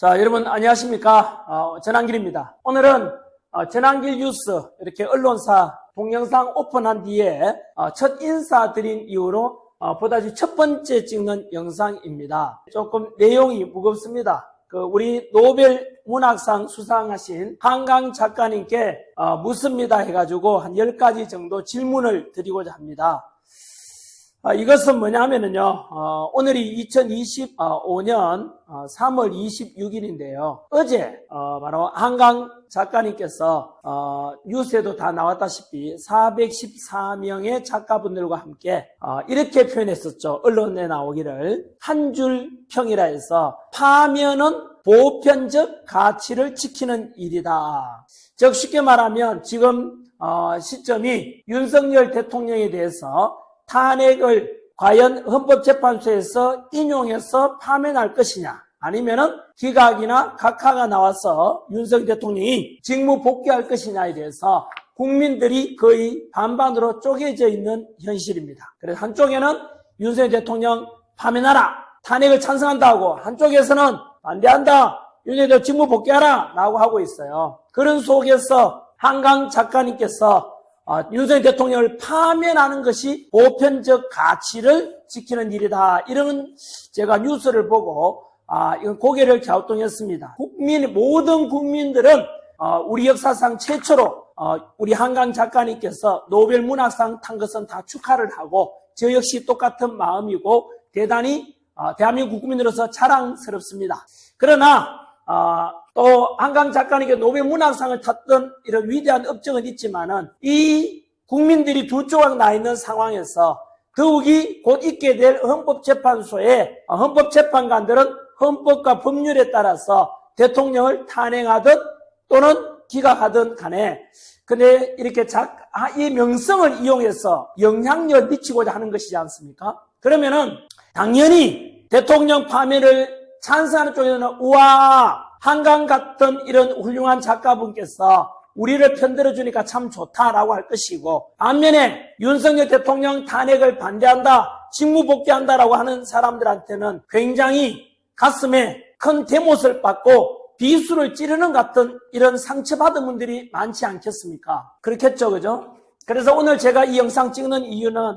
자, 여러분 안녕하십니까? 전한길입니다. 오늘은 전한길 뉴스 이렇게 언론사 동영상 오픈한 뒤에 첫 인사드린 이후로 보다시 첫 번째 찍는 영상입니다. 조금 내용이 무겁습니다. 우리 노벨 문학상 수상하신 한강 작가님께 묻습니다 해가지고 한 10가지 정도 질문을 드리고자 합니다. 이것은 뭐냐면요, 오늘이 2025년 3월 26일인데요. 어제 바로 한강 작가님께서 뉴스에도 다 나왔다시피 414명의 작가분들과 함께 이렇게 표현했었죠. 언론에 나오기를 한 줄 평이라 해서 파면은 보편적 가치를 지키는 일이다. 즉 쉽게 말하면 지금 시점이 윤석열 대통령에 대해서 탄핵을 과연 헌법재판소에서 인용해서 파면할 것이냐, 아니면은 기각이나 각하가 나와서 윤석열 대통령이 직무 복귀할 것이냐에 대해서 국민들이 거의 반반으로 쪼개져 있는 현실입니다. 그래서 한쪽에는 윤석열 대통령 파면하라, 탄핵을 찬성한다고, 한쪽에서는 반대한다, 윤석열 대통령 직무 복귀하라 라고 하고 있어요. 그런 속에서 한강 작가님께서 윤석열 대통령을 파면하는 것이 보편적 가치를 지키는 일이다. 이런 제가 뉴스를 보고 이건 고개를 갸우뚱했습니다. 모든 국민들은 우리 역사상 최초로 우리 한강 작가님께서 노벨 문학상 탄 것은 다 축하를 하고 저 역시 똑같은 마음이고 대단히 대한민국 국민으로서 자랑스럽습니다. 그러나 또 한강 작가님께 노벨 문학상을 탔던 이런 위대한 업적은 있지만은 이 국민들이 두 조각 나 있는 상황에서 더욱이 곧 있게 될 헌법재판소에 헌법재판관들은 헌법과 법률에 따라서 대통령을 탄핵하든 또는 기각하든 간에 근데 이렇게 이 명성을 이용해서 영향력을 미치고자 하는 것이지 않습니까? 그러면은 당연히 대통령 파면을 찬성하는 쪽에서는 우와, 한강 같은 이런 훌륭한 작가분께서 우리를 편들어 주니까 참 좋다라고 할 것이고, 반면에 윤석열 대통령 탄핵을 반대한다, 직무 복귀한다라고 하는 사람들한테는 굉장히 가슴에 큰 대못을 받고 비수를 찌르는 같은 이런 상처받은 분들이 많지 않겠습니까? 그렇겠죠, 그죠? 그래서 오늘 제가 이 영상 찍는 이유는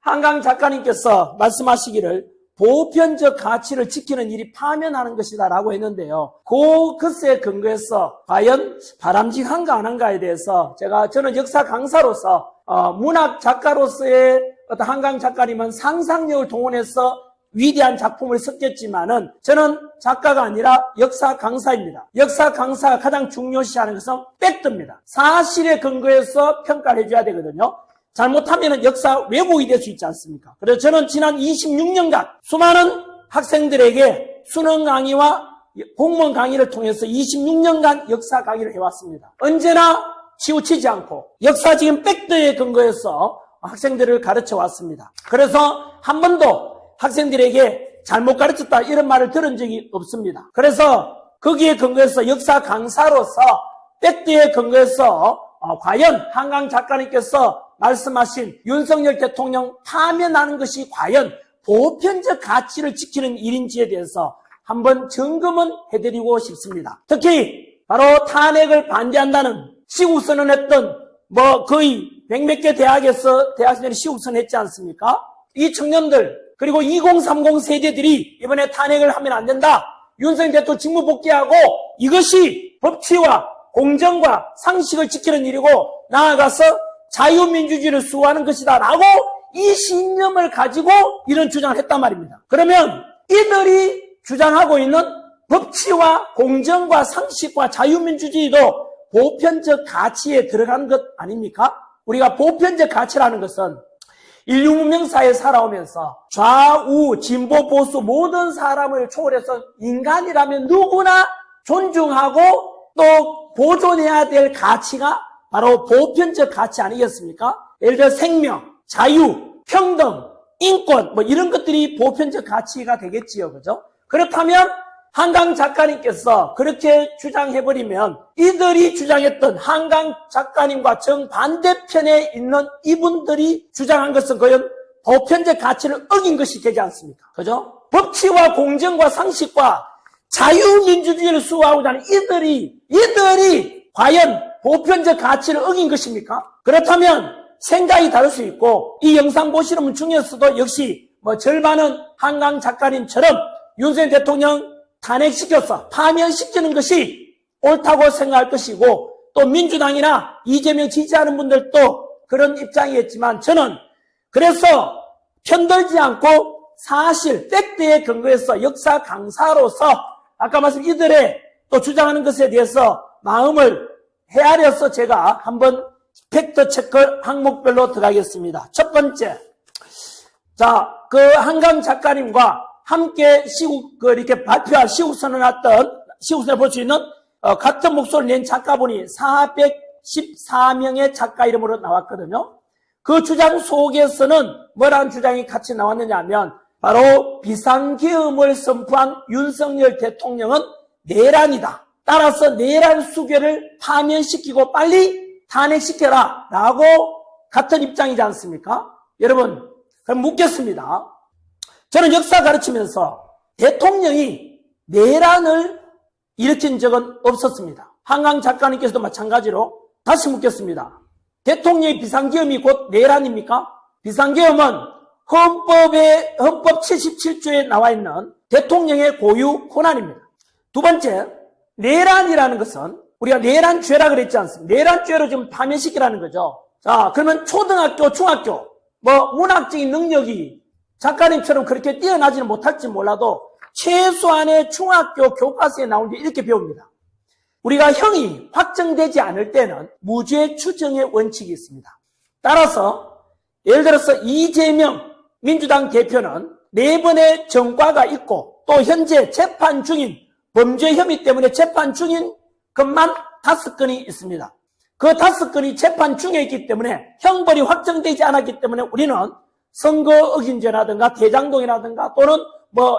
한강 작가님께서 말씀하시기를 보편적 가치를 지키는 일이 파면하는 것이다 라고 했는데요. 그 글쎄에 근거해서 과연 바람직한가 안 한가에 대해서 저는 역사 강사로서 문학 작가로서의 어떤 한강 작가님은 상상력을 동원해서 위대한 작품을 썼겠지만은 저는 작가가 아니라 역사 강사입니다. 역사 강사가 가장 중요시하는 것은 팩트입니다. 사실에 근거해서 평가를 해줘야 되거든요. 잘못하면 역사 왜곡이 될 수 있지 않습니까? 그래서 저는 지난 26년간 수많은 학생들에게 수능 강의와 공무원 강의를 통해서 26년간 역사 강의를 해왔습니다. 언제나 치우치지 않고 역사적인 팩트에 근거해서 학생들을 가르쳐 왔습니다. 그래서 한 번도 학생들에게 잘못 가르쳤다 이런 말을 들은 적이 없습니다. 그래서 거기에 근거해서 역사 강사로서 팩트에 근거해서 과연 한강 작가님께서 말씀하신 윤석열 대통령 파면하는 것이 과연 보편적 가치를 지키는 일인지에 대해서 한번 점검은 해드리고 싶습니다. 특히 바로 탄핵을 반대한다는 시국선언했던 거의 100몇 개 대학에서 대학생들이 시국선언했지 않습니까? 이 청년들 그리고 2030 세대들이 이번에 탄핵을 하면 안 된다. 윤석열 대통령 직무 복귀하고 이것이 법치와 공정과 상식을 지키는 일이고 나아가서 자유민주주의를 수호하는 것이다 라고 이 신념을 가지고 이런 주장을 했단 말입니다. 그러면 이들이 주장하고 있는 법치와 공정과 상식과 자유민주주의도 보편적 가치에 들어간 것 아닙니까? 우리가 보편적 가치라는 것은 인류 문명사에 살아오면서 좌우, 진보, 보수 모든 사람을 초월해서 인간이라면 누구나 존중하고 또 보존해야 될 가치가 바로 보편적 가치 아니겠습니까? 예를 들어 생명, 자유, 평등, 인권 이런 것들이 보편적 가치가 되겠지요. 그죠? 그렇다면 한강 작가님께서 그렇게 주장해버리면 이들이 주장했던 한강 작가님과 정반대편에 있는 이분들이 주장한 것은 과연 보편적 가치를 어긴 것이 되지 않습니까? 그죠? 법치와 공정과 상식과 자유민주주의를 수호하고자 하는 이들이 과연 보편적 가치를 어긴 것입니까? 그렇다면 생각이 다를 수 있고, 이 영상 보시는 분 중에서도 역시 절반은 한강 작가님처럼 윤석열 대통령 탄핵시켜서 파면시키는 것이 옳다고 생각할 것이고, 또 민주당이나 이재명 지지하는 분들도 그런 입장이었지만, 저는 그래서 편들지 않고 사실 팩트에 근거해서 역사 강사로서 아까 말씀 이들의 또 주장하는 것에 대해서 마음을 헤아려서 제가 한번 팩트 체크 항목별로 들어가겠습니다. 첫 번째, 자, 그 한강 작가님과 함께 이렇게 발표한 시국선을 볼 수 있는 같은 목소리를 낸 작가분이 414명의 작가 이름으로 나왔거든요. 그 주장 속에서는 뭐라는 주장이 같이 나왔느냐 하면, 바로 비상계엄을 선포한 윤석열 대통령은 내란이다. 따라서 내란 수괴를 파면시키고 빨리 탄핵시켜라 라고 같은 입장이지 않습니까? 여러분, 그럼 묻겠습니다. 저는 역사 가르치면서 대통령이 내란을 일으킨 적은 없었습니다. 한강 작가님께서도 마찬가지로 다시 묻겠습니다. 대통령의 비상계엄이 곧 내란입니까? 비상계엄은 헌법 77조에 나와 있는 대통령의 고유 권한입니다. 두 번째, 내란이라는 것은 우리가 내란죄라 그랬지 않습니까? 내란죄로 지금 파면시키라는 거죠. 자, 그러면 초등학교, 중학교, 문학적인 능력이 작가님처럼 그렇게 뛰어나지는 못할지 몰라도 최소한의 중학교 교과서에 나온 게 이렇게 배웁니다. 우리가 형이 확정되지 않을 때는 무죄 추정의 원칙이 있습니다. 따라서 예를 들어서 이재명 민주당 대표는 4번의 전과가 있고 또 현재 재판 중인 범죄 혐의 때문에 재판 중인 것만 5건이 있습니다. 그 5건이 재판 중에 있기 때문에 형벌이 확정되지 않았기 때문에 우리는 선거 어긴죄라든가 대장동이라든가 또는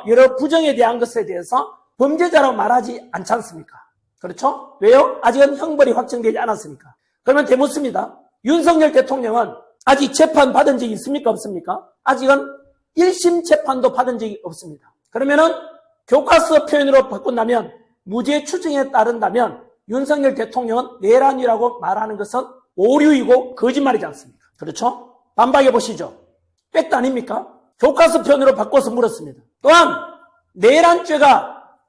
여러 부정에 대한 것에 대해서 범죄자라고 말하지 않지 않습니까? 그렇죠? 왜요? 아직은 형벌이 확정되지 않았으니까. 그러면 되묻습니다. 윤석열 대통령은 아직 재판 받은 적이 있습니까? 없습니까? 아직은 1심 재판도 받은 적이 없습니다. 그러면은 교과서 표현으로 바꾼다면 무죄 추정에 따른다면 윤석열 대통령은 내란이라고 말하는 것은 오류이고 거짓말이지 않습니까? 그렇죠? 반박해 보시죠. 팩트 아닙니까? 교과서 표현으로 바꿔서 물었습니다. 또한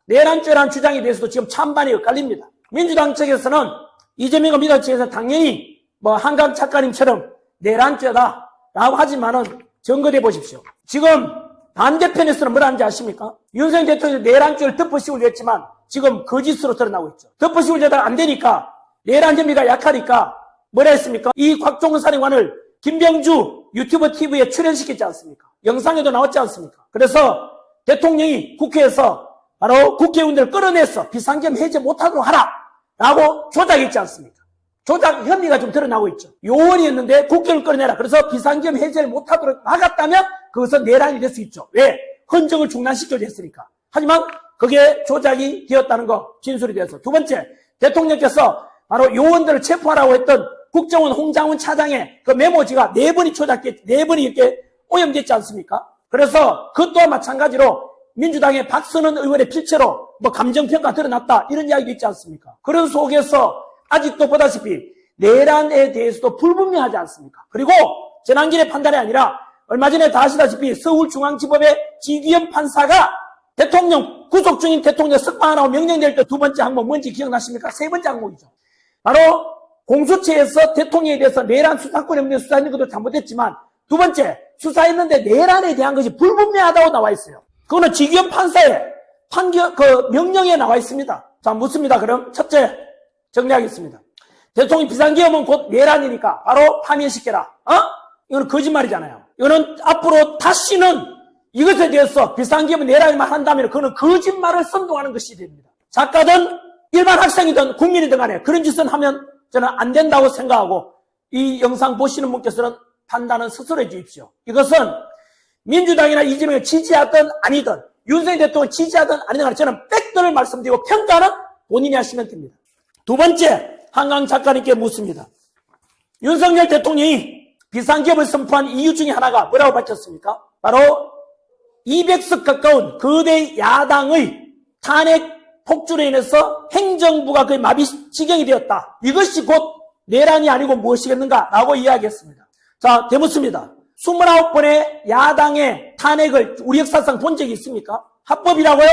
내란죄라는 주장에 대해서도 지금 찬반이 엇갈립니다. 민주당 측에서는 이재명 민주당 측에서 당연히 한강 작가님처럼 내란죄다라고 하지만은 점거해 보십시오. 지금 반대편에서는 뭐라 하는지 아십니까? 윤석열 대통령이 내란죄를 덮어씌우려 했지만 지금 거짓으로 드러나고 있죠. 덮어씌우려다가 안 되니까 내란 혐의가 약하니까 뭐라 했습니까? 이 곽종근 사령관을 김병주 유튜브 TV에 출연시켰지 않습니까? 영상에도 나왔지 않습니까? 그래서 대통령이 국회에서 바로 국회의원들을 끌어내서 비상계엄 해제 못하도록 하라 라고 조작했지 않습니까? 조작 혐의가 좀 드러나고 있죠. 요원이었는데 국회를 끌어내라. 그래서 비상계엄 해제를 못하도록 막았다면 그것은 내란이 될 수 있죠. 왜? 헌정을 중단시켜야 했으니까. 하지만 그게 조작이 되었다는 거 진술이 돼서. 두 번째, 대통령께서 바로 요원들을 체포하라고 했던 국정원 홍장훈 차장의 그 메모지가 4번이 조작됐, 4번이 이렇게 오염됐지 않습니까? 그래서 그 또한 마찬가지로 민주당의 박선원 의원의 필체로 감정평가 드러났다 이런 이야기도 있지 않습니까? 그런 속에서 아직도 보다시피 내란에 대해서도 불분명하지 않습니까? 그리고 재난기의 판단이 아니라 얼마 전에 다 아시다시피 서울중앙지법의 지기현 판사가 대통령, 구속 중인 대통령 석방하라고 명령될 때 두 번째 항목 뭔지 기억나십니까? 세 번째 항목이죠. 바로 공수처에서 대통령에 대해서 내란 수사권에 없는 수사했는 것도 잘못했지만 두 번째, 수사했는데 내란에 대한 것이 불분명하다고 나와 있어요. 그거는 지기현 판사의 명령에 나와 있습니다. 자, 묻습니다. 그럼 첫째, 정리하겠습니다. 대통령 비상계엄은 곧 내란이니까 바로 파면시켜라. 이거는 거짓말이잖아요. 이거는 앞으로 다시는 이것에 대해서 비상계엄은 내란이만 한다면 그거는 거짓말을 선동하는 것이 됩니다. 작가든 일반 학생이든 국민이든 간에 그런 짓은 하면 저는 안 된다고 생각하고 이 영상 보시는 분께서는 판단은 스스로 해주십시오. 이것은 민주당이나 이재명을 지지하든 아니든 윤석열 대통령을 지지하든 아니든 간에 저는 팩트를 말씀드리고 평가는 본인이 하시면 됩니다. 두 번째, 한강 작가님께 묻습니다. 윤석열 대통령이 비상계엄을 선포한 이유 중에 하나가 뭐라고 밝혔습니까? 바로 200석 가까운 거대 야당의 탄핵 폭주로 인해서 행정부가 거의 마비 지경이 되었다. 이것이 곧 내란이 아니고 무엇이겠는가라고 이야기했습니다. 자, 되묻습니다. 29번의 야당의 탄핵을 우리 역사상 본 적이 있습니까? 합법이라고요?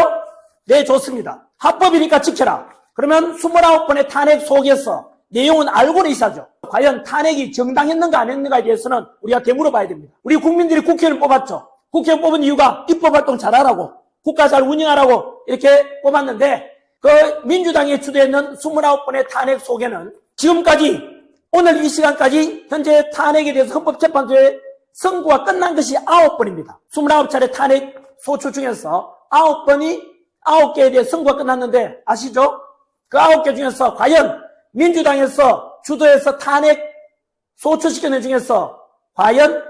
네, 좋습니다. 합법이니까 지켜라. 그러면 29번의 탄핵 속에서 내용은 알고는 있어야죠. 과연 탄핵이 정당했는가 안 했는가에 대해서는 우리가 되물어봐야 됩니다. 우리 국민들이 국회의원을 뽑았죠. 국회의원 뽑은 이유가 입법활동 잘하라고, 국가 잘 운영하라고 이렇게 뽑았는데 그 민주당이 주도했는 29번의 탄핵 속에는 지금까지 오늘 이 시간까지 현재 탄핵에 대해서 헌법재판소의 선고가 끝난 것이 9번입니다. 29차례 탄핵 소추 중에서 9개에 대해 선고가 끝났는데 아시죠? 그 9개 중에서 과연 민주당에서 주도해서 탄핵 소추시키는 중에서 과연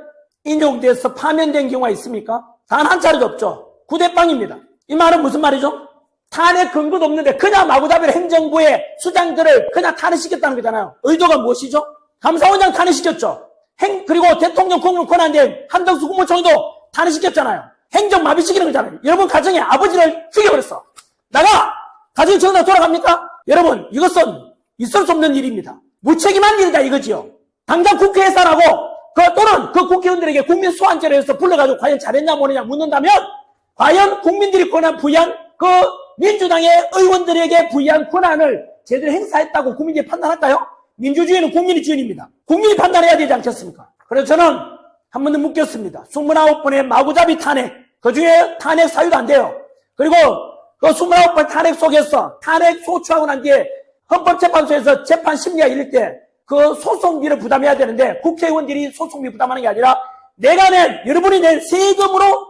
인용돼서 파면된 경우가 있습니까? 단 한 차례도 없죠. 9대0입니다. 이 말은 무슨 말이죠? 탄핵 근거도 없는데 그냥 마구잡이로 행정부의 수장들을 그냥 탄핵시켰다는 거잖아요. 의도가 무엇이죠? 감사원장 탄핵시켰죠. 그리고 대통령 국무권 권한대행 한덕수 국무총리도 탄핵시켰잖아요. 행정 마비시키는 거잖아요. 여러분 가정에 아버지를 죽여버렸어. 나가! 가정이 정상 돌아갑니까? 여러분 이것은 있을 수 없는 일입니다. 무책임한 일이다 이거지요. 당장 국회의사라고 또는 그 국회의원들에게 국민 소환죄로 해서 불러가지고 과연 잘했냐 뭐냐 묻는다면 과연 국민들이 부여한 그 민주당의 의원들에게 부여한 권한을 제대로 행사했다고 국민들이 판단할까요? 민주주의는 국민의 주인입니다. 국민이 판단해야 되지 않겠습니까? 그래서 저는 한 번 더 묻겠습니다. 29번의 마구잡이 탄핵, 그 중에 탄핵 사유도 안 돼요. 그리고 그 29번 탄핵 속에서 탄핵 소추하고 난 뒤에 헌법재판소에서 재판 심리가 이를 때 그 소송비를 부담해야 되는데 국회의원들이 소송비 부담하는 게 아니라 여러분이 낸 세금으로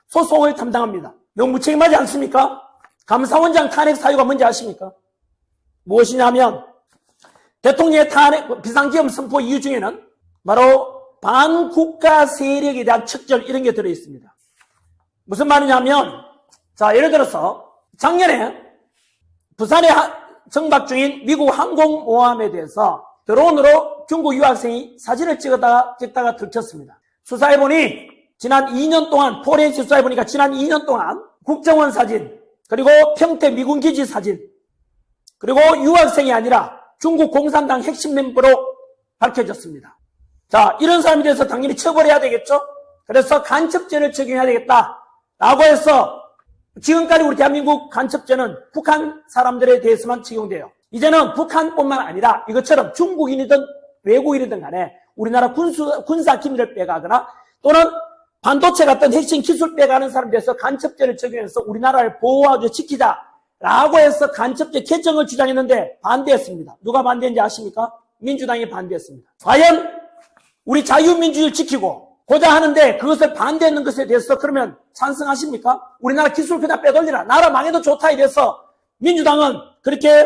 소송을 담당합니다. 너무 무책임하지 않습니까? 감사원장 탄핵 사유가 뭔지 아십니까? 무엇이냐면 대통령의 탄핵 비상지엄 선포 이유 중에는 바로 반국가 세력에 대한 척결 이런 게 들어있습니다. 무슨 말이냐면 자 예를 들어서 작년에 부산에 정박 중인 미국 항공모함에 대해서 드론으로 중국 유학생이 사진을 찍다가 들켰습니다. 수사해보니 지난 2년 동안 포렌식 수사해보니까 지난 2년 동안 국정원 사진 그리고 평택 미군기지 사진 그리고 유학생이 아니라 중국 공산당 핵심 멤버로 밝혀졌습니다. 자 이런 사람에 대해서 당연히 처벌해야 되겠죠. 그래서 간첩죄를 적용해야 되겠다라고 해서 지금까지 우리 대한민국 간첩죄는 북한 사람들에 대해서만 적용돼요. 이제는 북한뿐만 아니라 이것처럼 중국인이든 외국인이든 간에 우리나라 군사 기밀을 빼가거나 또는 반도체 같은 핵심 기술 빼가는 사람에 대해서 간첩죄를 적용해서 우리나라를 보호하고 지키자라고 해서 간첩죄 개정을 주장했는데 반대했습니다. 누가 반대했는지 아십니까? 민주당이 반대했습니다. 과연 우리 자유민주주의를 지키고 고자 하는데 그것을 반대하는 것에 대해서 그러면 찬성하십니까? 우리나라 기술 그냥 빼돌리라. 나라 망해도 좋다에 대해서 민주당은 그렇게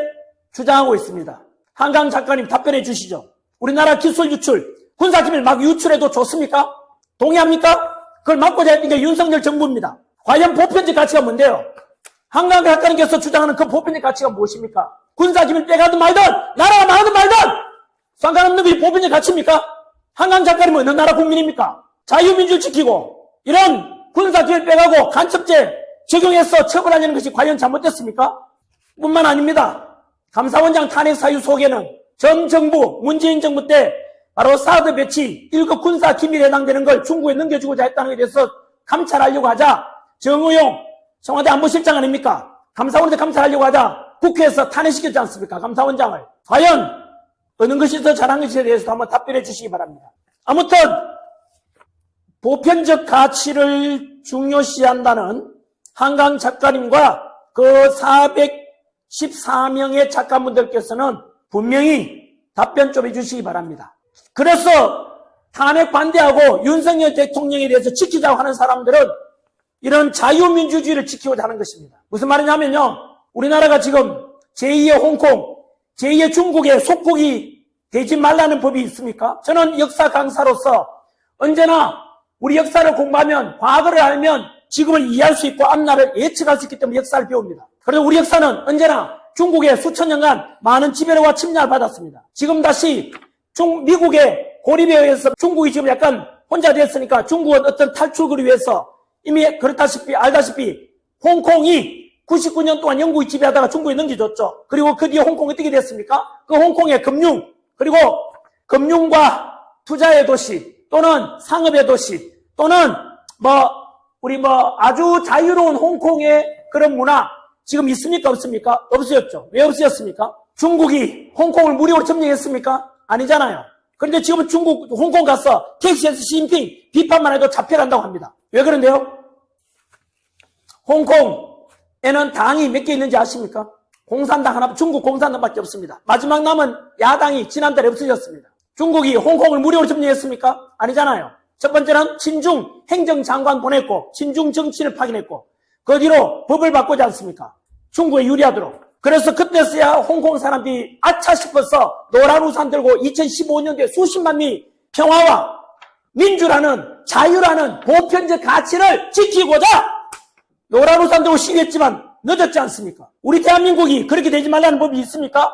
주장하고 있습니다. 한강 작가님 답변해 주시죠. 우리나라 기술 유출, 군사기밀 막 유출해도 좋습니까? 동의합니까? 그걸 막고자 했던 게 윤석열 정부입니다. 과연 보편적 가치가 뭔데요? 한강 작가님께서 주장하는 그 보편적 가치가 무엇입니까? 군사기밀 빼가든 말든 나라가 망하든 말든 상관없는 것이 보편적 가치입니까? 한강 작가님은 어느 나라 국민입니까? 자유민주를 지키고 이런 군사기밀 빼가고 간첩죄 적용해서 처벌하려는 것이 과연 잘못됐습니까? 뿐만 아닙니다. 감사원장 탄핵 사유 속에는 전 정부, 문재인 정부 때 바로 사드 배치 1급 군사 기밀에 해당되는 걸 중국에 넘겨주고자 했다는 것에 대해서 감찰하려고 하자 정의용 청와대 안보실장 아닙니까? 감사원한테 감찰하려고 하자 국회에서 탄핵시켰지 않습니까? 감사원장을. 과연 어느 것이 더 잘한 것에 대해서 한번 답변해 주시기 바랍니다. 아무튼 보편적 가치를 중요시한다는 한강 작가님과 그 414명의 작가분들께서는 분명히 답변 좀 해주시기 바랍니다. 그래서 탄핵 반대하고 윤석열 대통령에 대해서 지키자고 하는 사람들은 이런 자유민주주의를 지키고자 하는 것입니다. 무슨 말이냐면요. 우리나라가 지금 제2의 홍콩, 제2의 중국의 속국이 되지 말라는 법이 있습니까? 저는 역사 강사로서 언제나 우리 역사를 공부하면 과거를 알면 지금을 이해할 수 있고 앞날을 예측할 수 있기 때문에 역사를 배웁니다. 그래서 우리 역사는 언제나 중국의 수천 년간 많은 지배와 침략을 받았습니다. 지금 다시 미국의 고립에 의해서 중국이 지금 약간 혼자 됐으니까 중국은 어떤 탈출구를 위해서 이미 그렇다시피 알다시피 홍콩이 99년 동안 영국이 지배하다가 중국에 넘겨줬죠. 그리고 그 뒤에 홍콩이 어떻게 됐습니까? 그 홍콩의 금융, 그리고 금융과 투자의 도시, 또는 상업의 도시, 또는 아주 자유로운 홍콩의 그런 문화, 지금 있습니까? 없습니까? 없어졌죠. 왜 없어졌습니까? 중국이 홍콩을 무력으로 점령했습니까? 아니잖아요. 그런데 지금은 홍콩 가서 택시에서 시진핑 비판만 해도 잡혀간다고 합니다. 왜 그런데요? 홍콩에는 당이 몇 개 있는지 아십니까? 공산당 하나, 중국 공산당밖에 없습니다. 마지막 남은 야당이 지난달에 없어졌습니다. 중국이 홍콩을 무력으로 점령했습니까? 아니잖아요. 첫 번째는 친중 행정장관 보냈고, 친중 정치를 파견했고, 그 뒤로 법을 바꾸지 않습니까? 중국에 유리하도록. 그래서 그때서야 홍콩 사람들이 아차 싶어서 노란 우산 들고 2015년도에 수십만 명이 평화와 민주라는, 자유라는 보편적 가치를 지키고자 노란 우산 들고 시위했지만 늦었지 않습니까? 우리 대한민국이 그렇게 되지 말라는 법이 있습니까?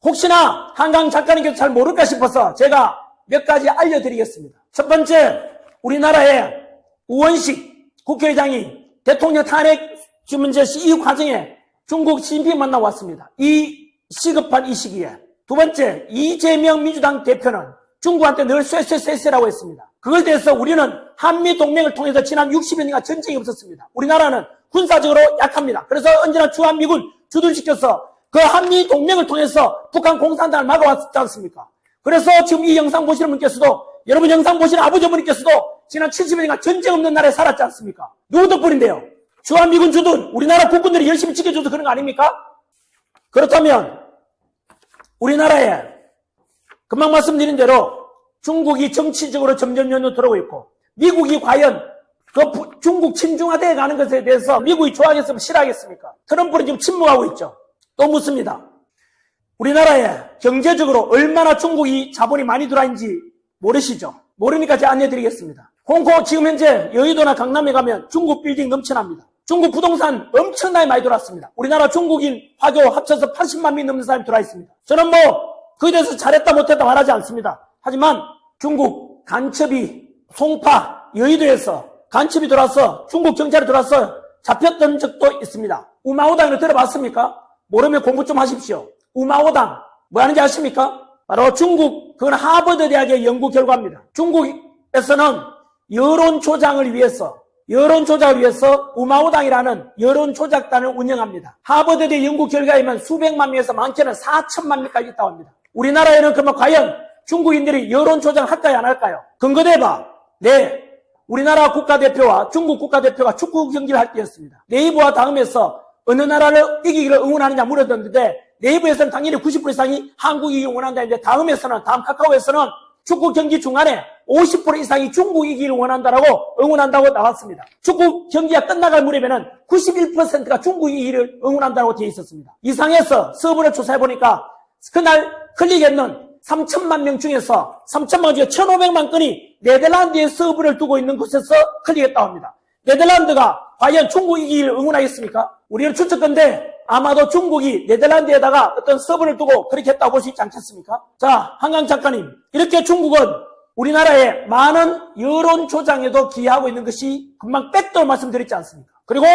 혹시나 한강 작가님께서 잘 모를까 싶어서 제가 몇 가지 알려드리겠습니다. 첫 번째, 우리나라의 우원식 국회의장이 대통령 탄핵 문제 이 과정에 중국 시진핑 만나고 왔습니다. 이 시급한 이 시기에. 두 번째, 이재명 민주당 대표는 중국한테 늘 쇠쇠쇠쇠라고 했습니다. 그걸 대해서 우리는 한미동맹을 통해서 지난 60여 년간 전쟁이 없었습니다. 우리나라는 군사적으로 약합니다. 그래서 언제나 주한미군 주둔시켜서 그 한미동맹을 통해서 북한 공산당을 막아왔지 않습니까? 그래서 지금 이 영상 보시는 분께서도, 여러분 영상 보시는 아버지 어머니께서도 지난 70여 년간 전쟁 없는 나라에 살았지 않습니까? 누구 덕분인데요? 주한미군 주둔, 우리나라 국군들이 열심히 지켜줘서 그런 거 아닙니까? 그렇다면 우리나라에 금방 말씀드린 대로 중국이 정치적으로 점점 연루 들어오고 있고, 미국이 과연 그 중국 친중화되어 가는 것에 대해서 미국이 좋아하겠습니까? 싫어하겠습니까? 트럼프는 지금 침묵하고 있죠. 또 묻습니다. 우리나라에 경제적으로 얼마나 중국이 자본이 많이 들어있는지 모르시죠? 모르니까 제가 안내드리겠습니다. 홍콩 지금 현재 여의도나 강남에 가면 중국 빌딩 넘쳐납니다. 중국 부동산 엄청나게 많이 들어왔습니다. 우리나라 중국인 화교 합쳐서 80만 명 넘는 사람이 들어와 있습니다. 저는 그에 대해서 잘했다 못했다 말하지 않습니다. 하지만 중국 간첩이 송파 여의도에서 간첩이 들어와서 중국 경찰이 들어와서 잡혔던 적도 있습니다. 우마오당을 들어봤습니까? 모르면 공부 좀 하십시오. 우마오당 뭐 하는지 아십니까? 바로 그건 하버드 대학의 연구 결과입니다. 중국에서는 여론 조작을 위해서 우마오당이라는 여론 조작단을 운영합니다. 하버드대 연구 결과에 의하면 수백만 명에서 많게는 4천만 명까지 있다고 합니다. 우리나라에는 그러면 과연 중국인들이 여론 조작을 할까요, 안 할까요? 근거 대봐. 네. 우리나라 국가대표와 중국 국가대표가 축구 경기를 할 때였습니다. 네이버와 다음에서 어느 나라를 이기기를 응원하느냐 물었는데, 네이버에서는 당연히 90% 이상이 한국이 응원한다는데, 다음 카카오에서는 축구 경기 중간에 50% 이상이 중국 이기기를 응원한다고 나왔습니다. 축구 경기가 끝나갈 무렵에는 91%가 중국 이기기를 응원한다고 되어 있었습니다. 이상해서 서버를 조사해보니까 그날 클릭했는 3천만 명 중에서 1,500만 건이 네덜란드에 서버를 두고 있는 곳에서 클릭했다고 합니다. 네덜란드가 과연 중국 이기기를 응원하겠습니까? 우리는 추측건데 아마도 중국이 네덜란드에다가 어떤 서버를 두고 그렇게 했다고 볼 수 있지 않겠습니까? 자, 한강 작가님, 이렇게 중국은 우리나라의 많은 여론 조장에도 기여하고 있는 것이 금방 백도로 말씀드렸지 않습니까? 그리고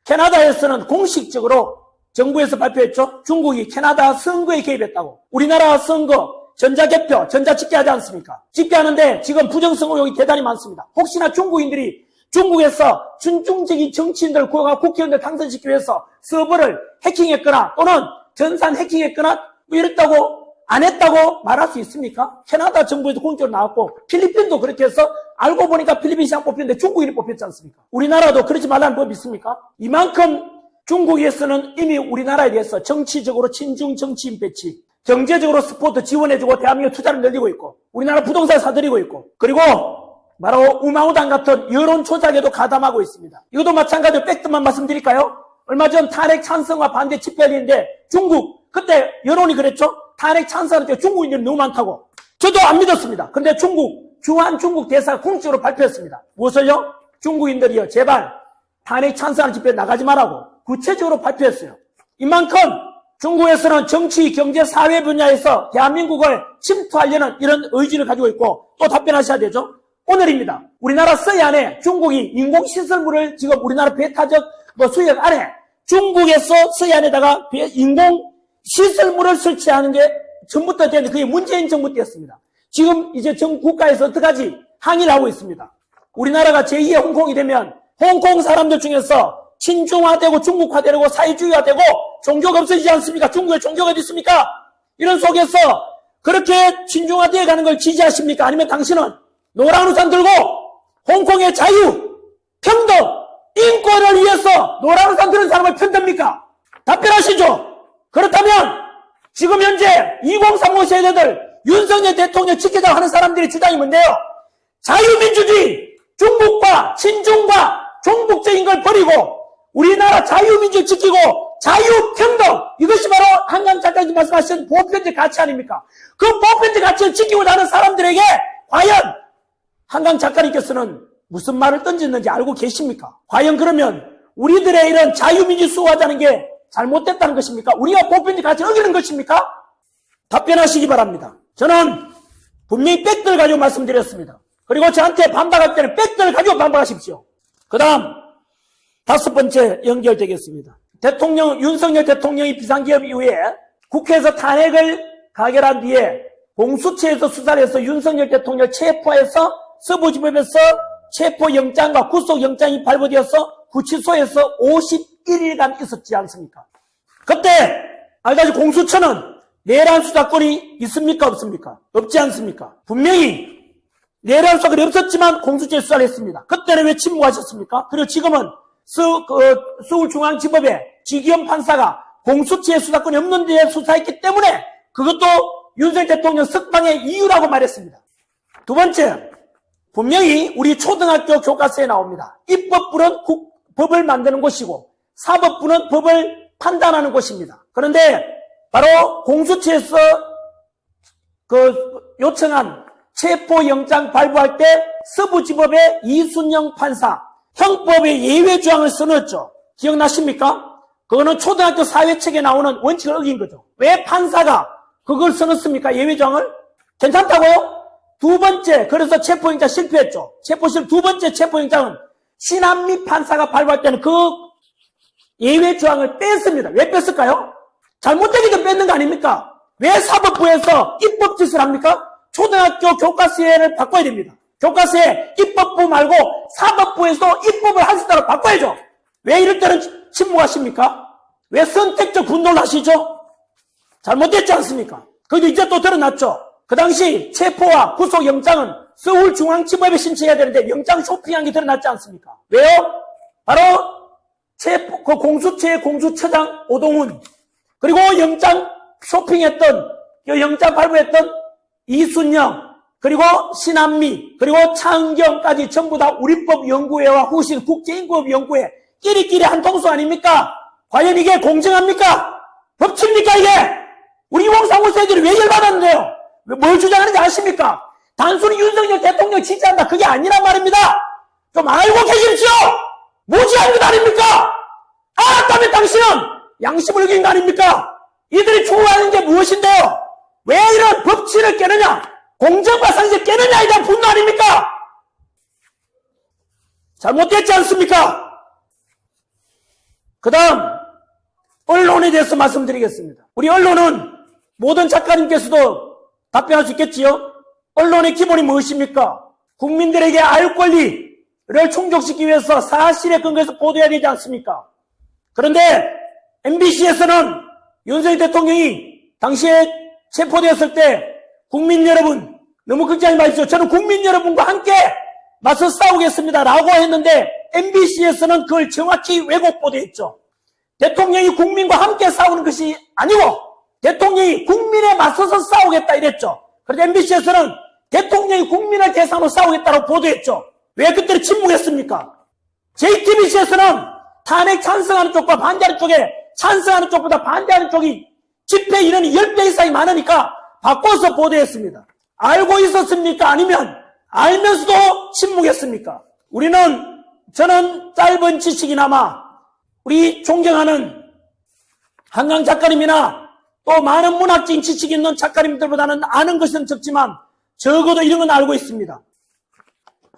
캐나다에서는 공식적으로 정부에서 발표했죠. 중국이 캐나다 선거에 개입했다고. 우리나라 선거 전자개표, 전자집계하지 않습니까? 집계하는데 지금 부정선거 의혹이 대단히 많습니다. 혹시나 중국인들이 중국에서 순중적인 정치인들, 국회의원들 당선시키기 위해서 서버를 해킹했거나 또는 전산 해킹했거나 이랬다고 안 했다고 말할 수 있습니까? 캐나다 정부에도 공적으로 나왔고 필리핀도 그렇게 해서 알고 보니까 필리핀 시장 뽑혔는데 중국인이 뽑혔지 않습니까? 우리나라도 그러지 말라는 법이 있습니까? 이만큼 중국에서는 이미 우리나라에 대해서 정치적으로 친중 정치인 배치, 경제적으로 스포트 지원해주고 대한민국 투자를 늘리고 있고 우리나라 부동산 사들이고 있고 그리고 바로 우마우당 같은 여론 조작에도 가담하고 있습니다. 이것도 마찬가지로 팩트만 말씀드릴까요? 얼마 전 탄핵 찬성과 반대 집회인데 중국 그때 여론이 그랬죠? 탄핵 찬성하는 때 중국인들이 너무 많다고. 저도 안 믿었습니다. 근데 주한 중국 대사가 공식적으로 발표했습니다. 무엇을요? 중국인들이요, 제발 탄핵 찬성하는 집회에 나가지 말라고 구체적으로 발표했어요. 이만큼 중국에서는 정치, 경제, 사회 분야에서 대한민국을 침투하려는 이런 의지를 가지고 있고 또 답변하셔야 되죠. 오늘입니다. 우리나라 서해안에 중국이 인공시설물을 지금 우리나라 배타적 수역 안에 중국에서 서해안에다가 인공 시설물을 설치하는 게 전부터 되는데 그게 문재인 정부 때였습니다. 지금 이제 전 국가에서 어떡하지? 항의를 하고 있습니다. 우리나라가 제2의 홍콩이 되면 홍콩 사람들 중에서 친중화되고 중국화되고 사회주의화되고 종교가 없어지지 않습니까? 중국에 종교가 어디 있습니까? 이런 속에서 그렇게 친중화되어 가는 걸 지지하십니까? 아니면 당신은 노란 우산 들고 홍콩의 자유, 평등, 인권을 위해서 노란 우산 드는 사람을 편듭니까? 답변하시죠. 그렇다면 지금 현재 2035 세대들 윤석열 대통령 지키자고 하는 사람들의 주장이 뭔데요? 자유민주주의, 중국과 친중과 종북적인 걸 버리고 우리나라 자유민주 지키고 자유평등, 이것이 바로 한강 작가님 말씀하신 보편적 가치 아닙니까? 그 보편적 가치를 지키고자 하는 사람들에게 과연 한강 작가님께서는 무슨 말을 던졌는지 알고 계십니까? 과연 그러면 우리들의 이런 자유민주 수호하자는 게 잘못됐다는 것입니까? 우리가 보편적 가치를 어기는 것입니까? 답변하시기 바랍니다. 저는 분명히 팩트를 가지고 말씀드렸습니다. 그리고 저한테 반박할 때는 팩트를 가지고 반박하십시오. 그 다음 5번째 연결되겠습니다. 윤석열 대통령이 비상기업 이후에 국회에서 탄핵을 가결한 뒤에 공수처에서 수사를 해서 윤석열 대통령을 체포해서 서부지법에서 체포영장과 구속영장이 발부되어서 구치소에서 51일간 있었지 않습니까? 그때 알다시피 공수처는 내란 수사권이 있습니까? 없습니까? 없지 않습니까? 분명히 내란 수사권이 없었지만 공수처에 수사를 했습니다. 그때는 왜 침묵하셨습니까? 그리고 지금은 서울중앙지법의 지기현 판사가 공수처의 수사권이 없는데 수사했기 때문에 그것도 윤석열 대통령 석방의 이유라고 말했습니다. 두 번째, 분명히 우리 초등학교 교과서에 나옵니다. 입법부는 법을 만드는 곳이고 사법부는 법을 판단하는 곳입니다. 그런데 바로 공수처에서 요청한 체포영장 발부할 때 서부지법의 이순영 판사 형법의 예외 조항을 써놓았죠. 기억나십니까? 그거는 초등학교 사회책에 나오는 원칙을 어긴 거죠. 왜 판사가 그걸 써놓습니까? 예외 조항을? 괜찮다고요? 두 번째, 그래서 체포영장 실패했죠. 두 번째 체포영장은 신한미 판사가 발부할 때는 그 예외 조항을 뺐습니다. 왜 뺐을까요? 잘못되기 전 뺐는 거 아닙니까? 왜 사법부에서 입법 짓을 합니까? 초등학교 교과서를 바꿔야 됩니다. 교과서에 입법부 말고 사법부에서도 입법을 할 수 있도록 바꿔야죠. 왜 이럴 때는 침묵하십니까? 왜 선택적 분노를 하시죠? 잘못됐지 않습니까? 그래도 이제 또 드러났죠. 그 당시 체포와 구속영장은 서울중앙지법에 신청해야 되는데 영장 쇼핑한 게 드러났지 않습니까? 왜요? 바로 공수처의 공수처장 오동훈, 그리고 영장 쇼핑했던, 영장 발부했던 이순영, 그리고 신한미, 그리고 차은경까지 전부 다 우리법연구회와 후신 국제인권연구회 끼리끼리 한 통수 아닙니까? 과연 이게 공정합니까? 법치입니까 이게? 우리 2035 세대들이 왜 열받았는데요? 뭘 주장하는지 아십니까? 단순히 윤석열 대통령 지지한다 그게 아니란 말입니다. 좀 알고 계십시오. 무지한 것 아닙니까? 알았다면 당신은 양심을 어긴 거 아닙니까? 이들이 추구하는 게 무엇인데요? 왜 이런 법치를 깨느냐? 공정과 상식을 깨느냐에 대한 분노 아닙니까? 잘못됐지 않습니까? 그 다음 언론에 대해서 말씀드리겠습니다. 우리 언론은 모든 작가님께서도 답변할 수 있겠지요? 언론의 기본이 무엇입니까? 국민들에게 알 권리를 충족시키기 위해서 사실에 근거해서 보도해야 되지 않습니까? 그런데 MBC에서는 윤석열 대통령이 당시에 체포되었을 때 국민 여러분 너무 걱정하지 마십시오. 저는 국민 여러분과 함께 맞서 싸우겠습니다 라고 했는데 MBC에서는 그걸 정확히 왜곡 보도했죠. 대통령이 국민과 함께 싸우는 것이 아니고 대통령이 국민에 맞서서 싸우겠다 이랬죠. 그런데 MBC에서는 대통령이 국민을 대상으로 싸우겠다고 보도했죠. 왜 그때는 침묵했습니까? JTBC에서는 탄핵 찬성하는 쪽과 반대하는 쪽에 찬성하는 쪽보다 반대하는 쪽이 집회 인원이 10배 이상이 많으니까 바꿔서 보도했습니다. 알고 있었습니까? 아니면 알면서도 침묵했습니까? 저는 짧은 지식이나마 우리 존경하는 한강 작가님이나 또 많은 문학적인 지식이 있는 작가님들보다는 아는 것은 적지만 적어도 이런 건 알고 있습니다.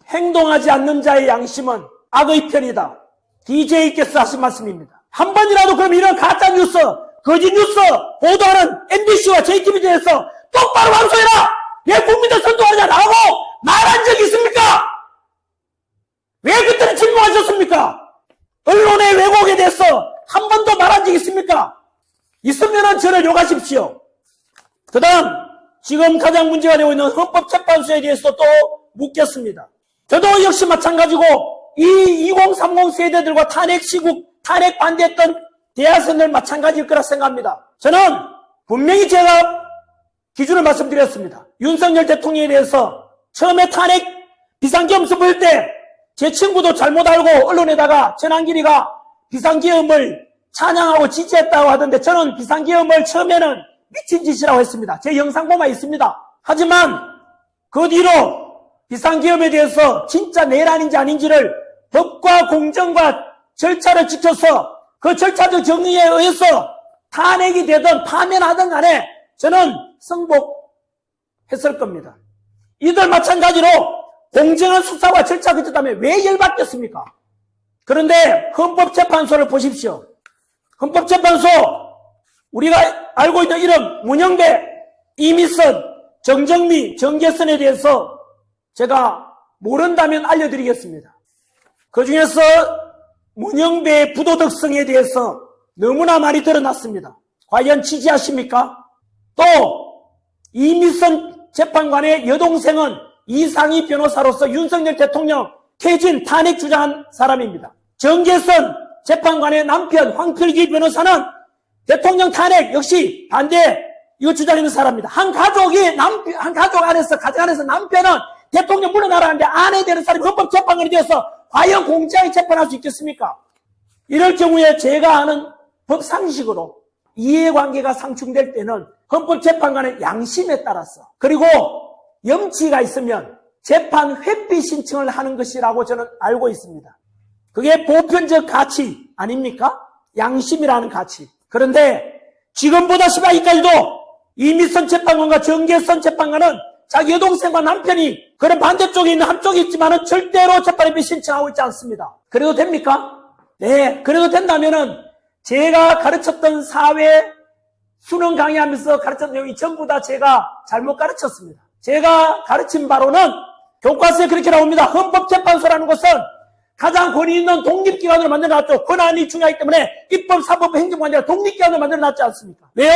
행동하지 않는 자의 양심은 악의 편이다. DJ께서 하신 말씀입니다. 한 번이라도 그럼 이런 가짜뉴스, 거짓뉴스 보도하는 MBC와 JTBC에 대해서 똑바로 방송해라! 왜 국민들 선동하냐라고 말한 적이 있습니까? 왜 그때는 침묵하셨습니까? 언론의 왜곡에 대해서 한 번도 말한 적이 있습니까? 있으면 저를 욕하십시오. 그 다음, 지금 가장 문제가 되고 있는 헌법재판소에 대해서 또 묻겠습니다. 저도 역시 마찬가지고 이 2030 세대들과 탄핵 시국, 탄핵 반대했던 대학생들 마찬가지일 거라 생각합니다. 저는 분명히 제가 기준을 말씀드렸습니다. 윤석열 대통령에 대해서 처음에 탄핵 비상계엄서 보일 때 제 친구도 잘못 알고 언론에다가 전한길이가 비상계엄을 찬양하고 지지했다고 하던데 저는 비상계엄을 처음에는 미친 짓이라고 했습니다. 제 영상보만 있습니다. 하지만 그 뒤로 비상계엄에 대해서 진짜 내란인지 아닌지를 법과 공정과 절차를 지켜서 그 절차적 정의에 의해서 탄핵이 되든 파면하든 간에 저는 승복했을 겁니다. 이들 마찬가지로 공정한 수사와 절차 그쳤다면 왜 열받겠습니까? 그런데 헌법재판소를 보십시오. 헌법재판소 우리가 알고 있는 이름 문영배, 이미선, 정정미, 정계선에 대해서 제가 모른다면 알려드리겠습니다. 그 중에서 문영배의 부도덕성에 대해서 너무나 많이 드러났습니다. 과연 지지하십니까? 또 이미선 재판관의 여동생은 이상희 변호사로서 윤석열 대통령 퇴진 탄핵 주장한 사람입니다. 정계선 재판관의 남편 황필기 변호사는 대통령 탄핵 역시 반대 이거 주장하는 사람입니다. 한 가족 안에서 가정 안에서 남편은 대통령 물러나라는데 아내 되는 사람이 헌법재판관이 되어서 과연 공정하게 재판할 수 있겠습니까? 이럴 경우에 제가 아는 법상식으로 이해관계가 상충될 때는 헌법재판관의 양심에 따라서 그리고 염치가 있으면 재판 회피 신청을 하는 것이라고 저는 알고 있습니다. 그게 보편적 가치 아닙니까? 양심이라는 가치. 그런데 지금 보다시피 아직까지도 이미선 재판관과 정계선 재판관은 자기 여동생과 남편이 그런 반대쪽에 있는 한쪽에 있지만은 절대로 재판회피 신청하고 있지 않습니다. 그래도 됩니까? 네, 그래도 된다면은 제가 가르쳤던 사회 수능 강의하면서 가르쳤던 내용이 전부 다 제가 잘못 가르쳤습니다. 제가 가르친 바로는 교과서에 그렇게 나옵니다. 헌법재판소라는 것은 가장 권위 있는 독립기관으로 만들어놨죠. 권한이 중요하기 때문에 입법, 사법, 행정부 아니라 독립기관으로 만들어놨지 않습니까? 왜요?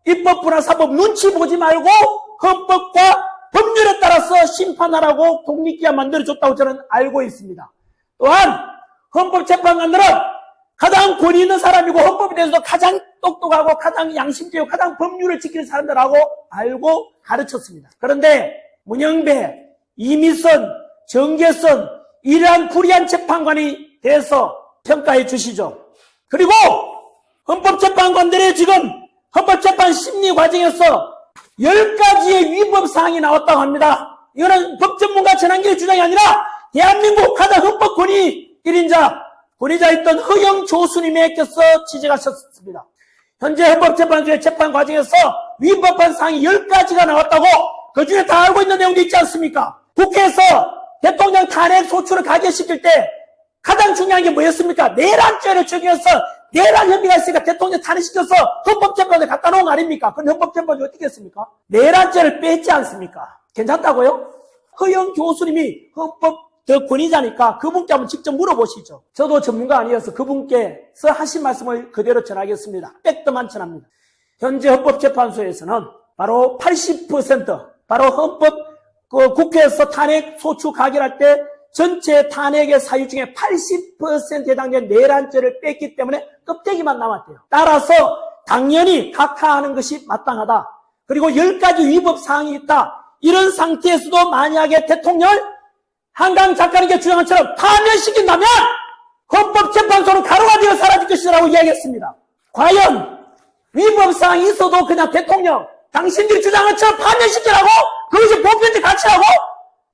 입법부나 사법 눈치 보지 말고 헌법과 법률에 따라서 심판하라고 독립기관 만들어줬다고 저는 알고 있습니다. 또한 헌법재판관들은 가장 권위 있는 사람이고 헌법에 대해서도 가장 똑똑하고 가장 양심적이고 가장 법률을 지키는 사람들하고 알고 가르쳤습니다. 그런데 문영배, 이미선, 정계선 이러한 불의한 재판관이 대해서 평가해 주시죠. 그리고 헌법재판관들의 지금 헌법재판 심리 과정에서 10가지의 위법사항이 나왔다고 합니다. 이거는 법전문가 전한길의 주장이 아니라 대한민국 가장 헌법 권위 1인자, 권위자였던 허영조수님께서 지적하셨습니다. 현재 헌법재판소의 재판 과정에서 위법한 사항이 10가지가 나왔다고 그 중에 다 알고 있는 내용도 있지 않습니까? 국회에서 대통령 탄핵 소추를 가결시킬 때 가장 중요한 게 뭐였습니까? 내란죄를 적용해서 내란 혐의가 있으니까 대통령 탄핵시켜서 헌법재판소에 갖다 놓은 거 아닙니까? 그럼 헌법재판소가 어떻게 했습니까? 내란죄를 뺐지 않습니까? 괜찮다고요? 허영 교수님이 헌법 권위자니까 그분께 한번 직접 물어보시죠. 저도 전문가 아니어서 그분께서 하신 말씀을 그대로 전하겠습니다. 백도만천합니다. 현재 헌법재판소에서는 바로 80% 바로 국회에서 탄핵 소추 가결할 때 전체 탄핵의 사유 중에 80%에 해당되는 내란죄를 뺐기 때문에 껍데기만 남았대요. 따라서 당연히 각하하는 것이 마땅하다. 그리고 10가지 위법 사항이 있다. 이런 상태에서도 만약에 대통령을 한강 작가님께 주장한 것처럼 파면시킨다면 헌법재판소는 가루가 되어 사라질 것이라고 이야기했습니다. 과연 위법사항이 있어도 그냥 대통령 당신들이 주장한 것처럼 파면시키라고? 그것이 보편적 가치라고?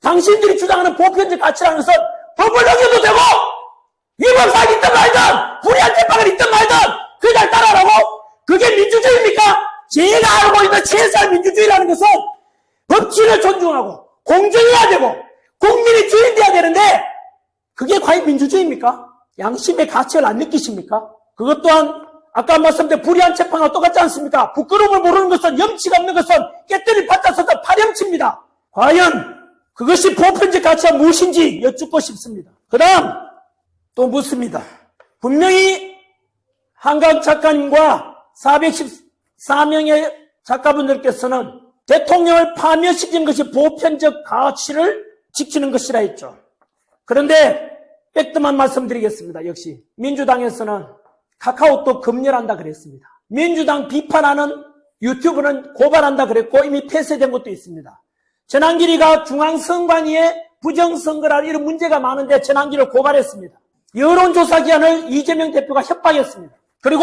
당신들이 주장하는 보편적 가치라는 것은 법을 어겨도 되고 위법사항이 있든 말든 불의한 재판을 있든 말든 그냥 따라라고? 그게 민주주의입니까? 제가 알고 있는 최소한 민주주의라는 것은 법치를 존중하고 공정해야 되고 국민이 주인돼야 되는데 그게 과연 민주주의입니까? 양심의 가치를 안 느끼십니까? 그것 또한 아까 말씀드린 불의한 재판과 똑같지 않습니까? 부끄러움을 모르는 것은 염치가 없는 것은 깨뜨릴 바짝서서 파렴치입니다. 과연 그것이 보편적 가치가 무엇인지 여쭙고 싶습니다. 그 다음 또 묻습니다. 분명히 한강 작가님과 414명의 작가분들께서는 대통령을 파면시킨 것이 보편적 가치를 지키는 것이라 했죠. 그런데 팩트만 말씀드리겠습니다. 역시 민주당에서는 카카오톡 검열한다 그랬습니다. 민주당 비판하는 유튜브는 고발한다 그랬고 이미 폐쇄된 것도 있습니다. 전환길이가 중앙선관위에 부정선거라 이런 문제가 많은데 전환길을 고발했습니다. 여론조사 기관을 이재명 대표가 협박했습니다. 그리고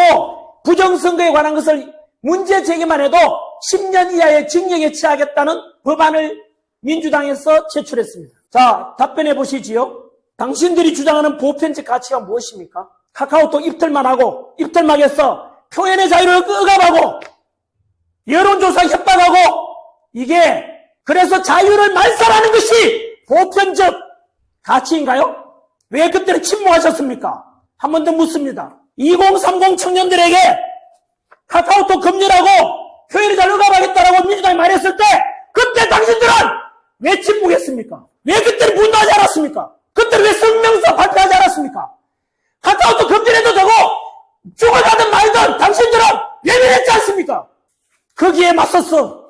부정선거에 관한 것을 문제 제기만 해도 10년 이하의 징역에 처하겠다는 법안을 민주당에서 제출했습니다. 자, 답변해 보시지요. 당신들이 주장하는 보편적 가치가 무엇입니까? 카카오톡 입틀만 하고 입틀막에서 표현의 자유를 억압하고 여론조사 협박하고 이게 그래서 자유를 말살하는 것이 보편적 가치인가요? 왜 그때는 침묵하셨습니까? 한 번 더 묻습니다. 2030 청년들에게 카카오톡 검열하고 표현의 자유를 억압하겠다라고 민주당이 말했을 때 그때 당신들은 왜 침묵했습니까? 왜 그때는 분노하지 않았습니까? 그때는 왜 성명서 발표하지 않았습니까? 카카오톡 검열해도 되고 죽어가든 말든 당신들은 외면했지 않습니까? 거기에 맞서서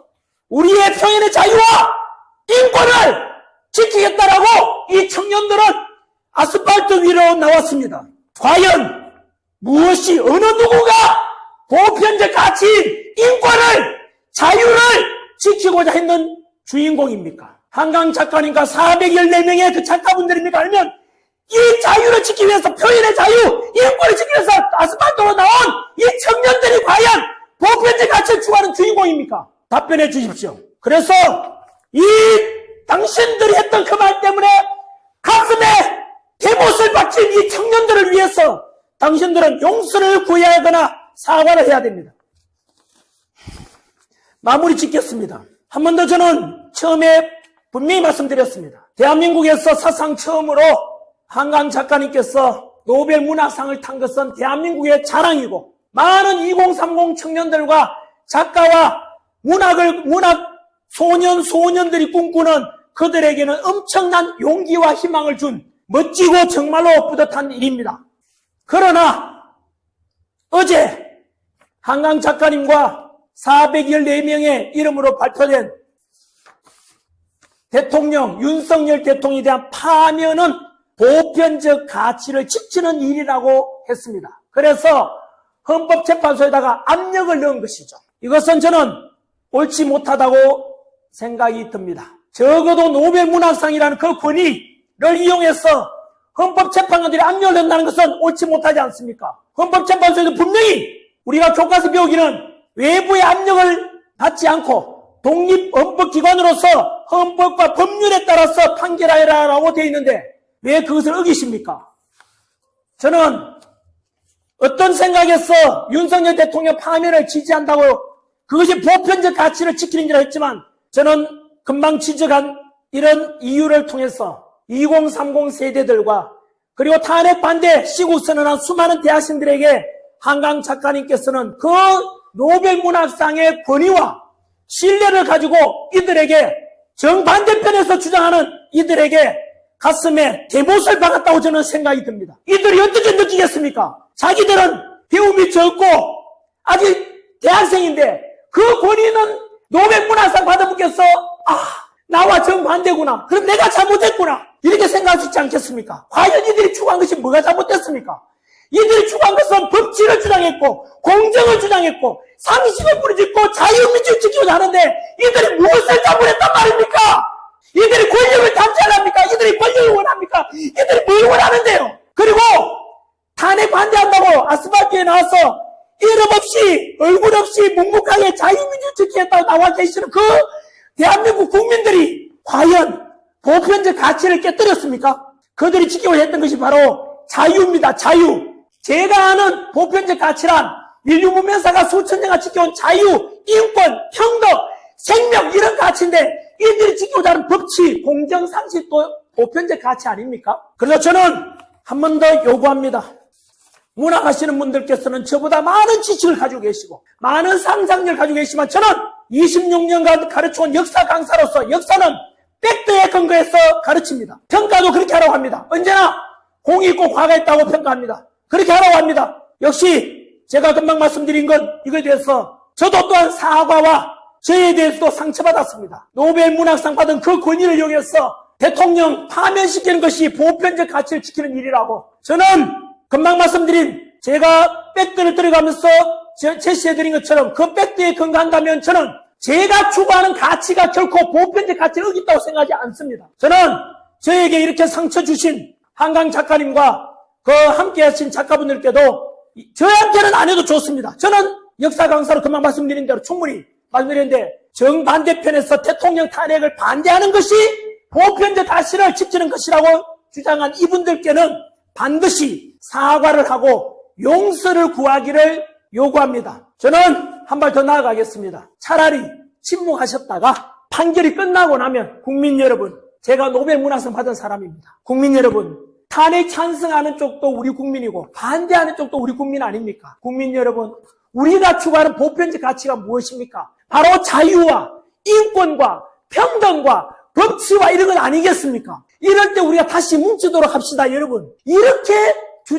우리의 표현의 자유와 인권을 지키겠다라고 이 청년들은 아스팔트 위로 나왔습니다. 과연 무엇이 어느 누구가 보편적 가치인 인권을 자유를 지키고자 했는 주인공입니까? 한강 작가님과 414명의 그 작가분들입니까? 아니면 이 자유를 지키기 위해서 표현의 자유, 인권을 지키기 위해서 아스팔트로 나온 이 청년들이 과연 보편적 가치를 추구하는 주인공입니까? 답변해 주십시오. 그래서 이 당신들이 했던 그 말 때문에 가슴에 대못을 바친 이 청년들을 위해서 당신들은 용서를 구해야 하거나 사과를 해야 됩니다. 마무리 짓겠습니다. 한 번 더 저는 처음에 분명히 말씀드렸습니다. 대한민국에서 사상 처음으로 한강 작가님께서 노벨 문학상을 탄 것은 대한민국의 자랑이고 많은 2030 청년들과 작가와 문학 소년들이 꿈꾸는 그들에게는 엄청난 용기와 희망을 준 멋지고 정말로 뿌듯한 일입니다. 그러나 어제 한강 작가님과 414명의 이름으로 발표된 대통령, 윤석열 대통령에 대한 파면은 보편적 가치를 지키는 일이라고 했습니다. 그래서 헌법재판소에다가 압력을 넣은 것이죠. 이것은 저는 옳지 못하다고 생각이 듭니다. 적어도 노벨 문학상이라는 그 권위를 이용해서 헌법재판관들이 압력을 넣는다는 것은 옳지 못하지 않습니까? 헌법재판소에서 분명히 우리가 교과서 배우기는 외부의 압력을 받지 않고 독립헌법기관으로서 헌법과 법률에 따라서 판결하라라고 되어 있는데 왜 그것을 어기십니까? 저는 어떤 생각에서 윤석열 대통령 파면을 지지한다고 그것이 보편적 가치를 지키는 일이라 했지만 저는 금방 지적한 이런 이유를 통해서 2030 세대들과 그리고 탄핵 반대 시국선언한 수많은 대학생들에게 한강 작가님께서는 그 노벨 문학상의 권위와 신뢰를 가지고 이들에게 정반대편에서 주장하는 이들에게 가슴에 대못을 박았다고 저는 생각이 듭니다. 이들이 어떻게 느끼겠습니까? 자기들은 배움이 적고 아직 대학생인데 그 권위는 노벨 문학상 받은 분께서 나와 정반대구나. 그럼 내가 잘못했구나. 이렇게 생각할 수 있지 않겠습니까? 과연 이들이 추구한 것이 뭐가 잘못됐습니까? 이들이 추구한 것은 법치를 주장했고 공정을 주장했고 상식을 부르짖고 자유민주를 지키고자 하는데 이들이 무엇을 잘못했단 말입니까? 이들이 권력을 탐지하랍니까? 이들이 권력을 원합니까? 이들이 뭘 원하는데요? 그리고 탄핵 반대한다고 아스팔트에 나와서 이름 없이 얼굴 없이 묵묵하게 자유민주를 지키겠다고 나와 계시는 그 대한민국 국민들이 과연 보편적 가치를 깨뜨렸습니까? 그들이 지키고자 했던 것이 바로 자유입니다. 자유. 제가 아는 보편적 가치란 인류 문명사가 수천 년간 지켜온 자유, 인권, 평등, 생명 이런 가치인데 이들이 지키고자 하는 법치, 공정, 상식도 보편적 가치 아닙니까? 그래서 저는 한 번 더 요구합니다. 문학하시는 분들께서는 저보다 많은 지식을 가지고 계시고 많은 상상력을 가지고 계시지만 저는 26년간 가르쳐온 역사 강사로서 역사는 팩트에 근거해서 가르칩니다. 평가도 그렇게 하라고 합니다. 언제나 공이 있고 과가 있다고 평가합니다. 그렇게 하라고 합니다. 역시 제가 금방 말씀드린 건 이거에 대해서 저도 또한 사과와 저에 대해서도 상처받았습니다. 노벨 문학상 받은 그 권위를 이용해서 대통령 파면시키는 것이 보편적 가치를 지키는 일이라고 저는 금방 말씀드린 제가 팩트를 들어가면서 제시해드린 것처럼 그 팩트에 근거한다면 저는 제가 추구하는 가치가 결코 보편적 가치를 어긴다고 생각하지 않습니다. 저는 저에게 이렇게 상처 주신 한강 작가님과 그 함께 하신 작가분들께도 저한테는 안 해도 좋습니다. 저는 역사 강사로 금방 말씀드린 대로 충분히 말씀드렸는데 정반대편에서 대통령 탄핵을 반대하는 것이 보편적 가치를 지키는 것이라고 주장한 이분들께는 반드시 사과를 하고 용서를 구하기를 요구합니다. 저는 한 발 더 나아가겠습니다. 차라리 침묵하셨다가 판결이 끝나고 나면 국민 여러분, 제가 노벨 문학상 받은 사람입니다. 국민 여러분, 탄핵 찬성하는 쪽도 우리 국민이고 반대하는 쪽도 우리 국민 아닙니까? 국민 여러분, 우리가 추구하는 보편적 가치가 무엇입니까? 바로 자유와 인권과 평등과 법치와 이런 건 아니겠습니까? 이럴 때 우리가 다시 뭉치도록 합시다, 여러분. 이렇게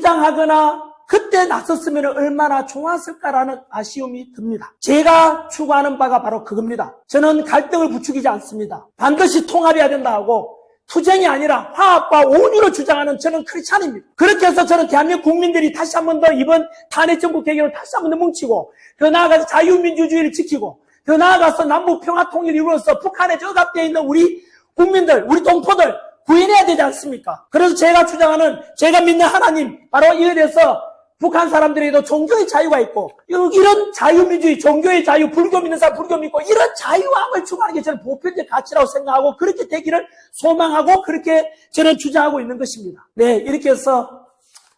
주장하거나 그때 나섰으면 얼마나 좋았을까라는 아쉬움이 듭니다. 제가 추구하는 바가 바로 그겁니다. 저는 갈등을 부추기지 않습니다. 반드시 통합해야 된다 하고 투쟁이 아니라 화합과 온유를 주장하는 저는 크리스찬입니다. 그렇게 해서 저는 대한민국 국민들이 다시 한 번 더 이번 탄핵 정부 개혁을 다시 한 번 더 뭉치고 더 나아가서 자유민주주의를 지키고 더 나아가서 남북 평화 통일을 이루어서 북한에 억압되어 있는 우리 국민들, 우리 동포들 구해내야 되지 않습니까? 그래서 제가 주장하는, 제가 믿는 하나님, 바로 이에 대해서 북한 사람들에게도 종교의 자유가 있고 이런 자유민주주의, 종교의 자유, 불교 믿는 사람 불교 믿고 이런 자유함을 추구하는 게 저는 보편적 가치라고 생각하고 그렇게 되기를 소망하고 그렇게 저는 주장하고 있는 것입니다. 네, 이렇게 해서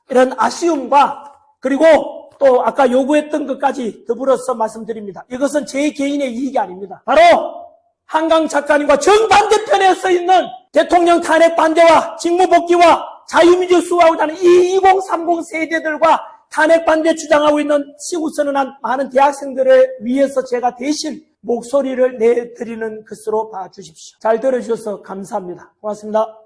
이런 아쉬움과 그리고 또 아까 요구했던 것까지 더불어서 말씀드립니다. 이것은 제 개인의 이익이 아닙니다. 바로 한강 작가님과 정반대편에 서 있는 대통령 탄핵 반대와 직무복귀와 자유민주 수호하고자 하는 이 2030 세대들과 탄핵 반대 주장하고 있는 시구선언한 많은 대학생들을 위해서 제가 대신 목소리를 내드리는 것으로 봐주십시오. 잘 들어주셔서 감사합니다. 고맙습니다.